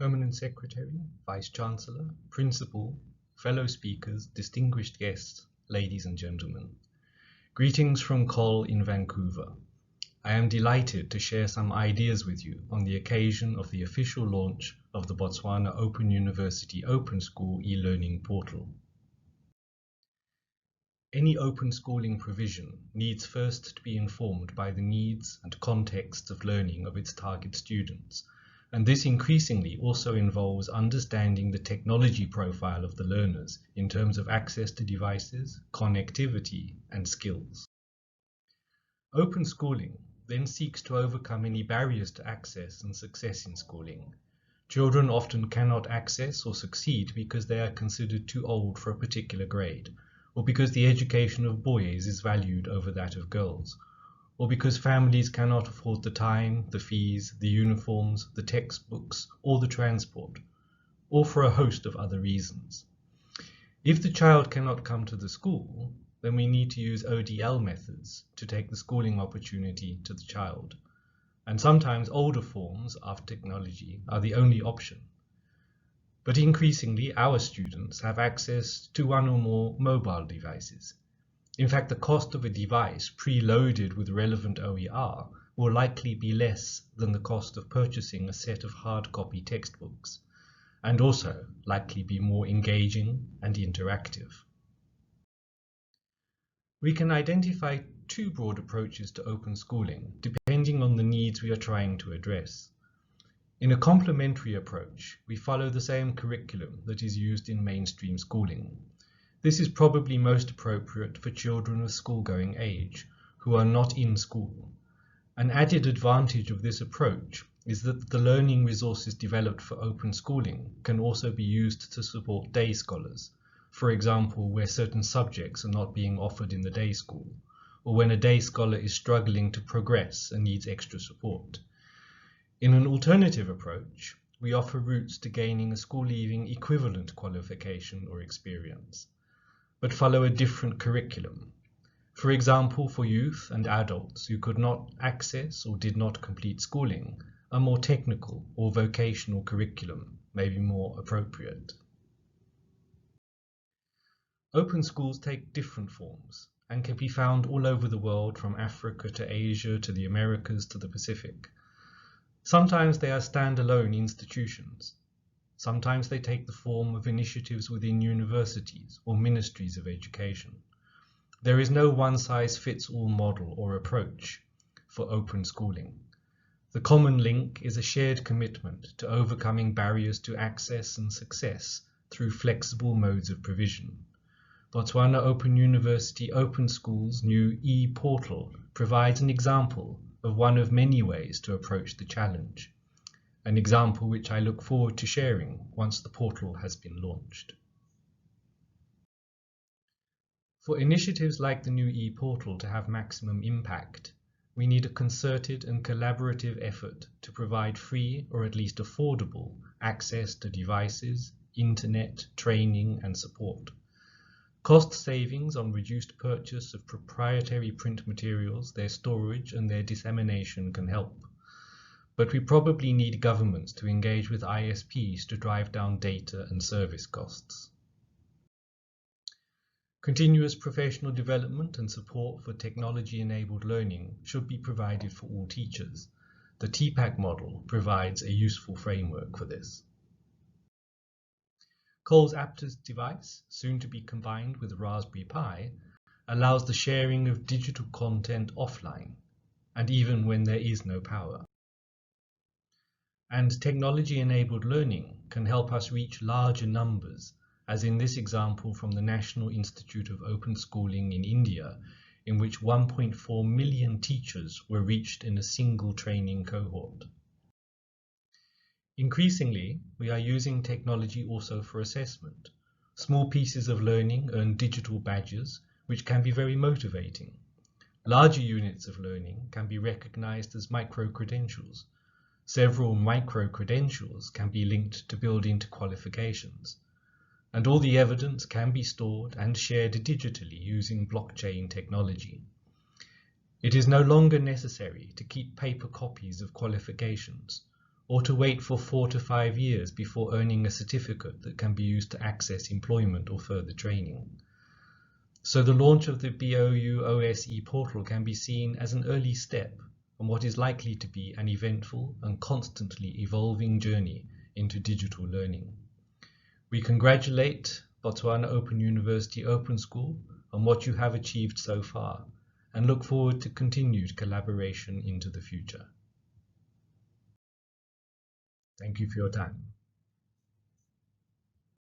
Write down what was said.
Permanent Secretary, Vice-Chancellor, Principal, fellow speakers, distinguished guests, ladies and gentlemen. Greetings from Col in Vancouver. I am delighted to share some ideas with you on the occasion of the official launch of the Botswana Open University Open School e-learning portal. Any open schooling provision needs first to be informed by the needs and contexts of learning of its target students, and this increasingly also involves understanding the technology profile of the learners in terms of access to devices, connectivity, and skills. Open schooling then seeks to overcome any barriers to access and success in schooling. Children often cannot access or succeed because they are considered too old for a particular grade, or because the education of boys is valued over that of girls, or because families cannot afford the time, the fees, the uniforms, the textbooks, or the transport, or for a host of other reasons. If the child cannot come to the school, then we need to use ODL methods to take the schooling opportunity to the child. And sometimes older forms of technology are the only option. But increasingly, our students have access to one or more mobile devices. In fact, the cost of a device preloaded with relevant OER will likely be less than the cost of purchasing a set of hard copy textbooks, and also likely be more engaging and interactive. We can identify two broad approaches to open schooling, depending on the needs we are trying to address. In a complementary approach, we follow the same curriculum that is used in mainstream schooling. This is probably most appropriate for children of school-going age, who are not in school. An added advantage of this approach is that the learning resources developed for open schooling can also be used to support day scholars, for example, where certain subjects are not being offered in the day school, or when a day scholar is struggling to progress and needs extra support. In an alternative approach, we offer routes to gaining a school-leaving equivalent qualification or experience, but follow a different curriculum. For example, for youth and adults who could not access or did not complete schooling, a more technical or vocational curriculum may be more appropriate. Open schools take different forms and can be found all over the world, from Africa to Asia to the Americas to the Pacific. Sometimes they are standalone institutions. Sometimes they take the form of initiatives within universities or ministries of education. There is no one-size-fits-all model or approach for open schooling. The common link is a shared commitment to overcoming barriers to access and success through flexible modes of provision. Botswana Open University Open School's new e-portal provides an example of one of many ways to approach the challenge. An example which I look forward to sharing once the portal has been launched. For initiatives like the new e-portal to have maximum impact, we need a concerted and collaborative effort to provide free, or at least affordable, access to devices, internet, training and support. Cost savings on reduced purchase of proprietary print materials, their storage and their dissemination can help. But we probably need governments to engage with ISPs to drive down data and service costs. Continuous professional development and support for technology-enabled learning should be provided for all teachers. The TPAC model provides a useful framework for this. Cole's Aptus device, soon to be combined with Raspberry Pi, allows the sharing of digital content offline, and even when there is no power. And technology-enabled learning can help us reach larger numbers, as in this example from the National Institute of Open Schooling in India, in which 1.4 million teachers were reached in a single training cohort. Increasingly, we are using technology also for assessment. Small pieces of learning earn digital badges, which can be very motivating. Larger units of learning can be recognized as micro-credentials. Several micro-credentials can be linked to build into qualifications. And all the evidence can be stored and shared digitally using blockchain technology. It is no longer necessary to keep paper copies of qualifications or to wait for 4 to 5 years before earning a certificate that can be used to access employment or further training. So the launch of the BOU OSE portal can be seen as an early step on what is likely to be an eventful and constantly evolving journey into digital learning. We congratulate Botswana Open University Open School on what you have achieved so far and look forward to continued collaboration into the future. Thank you for your time.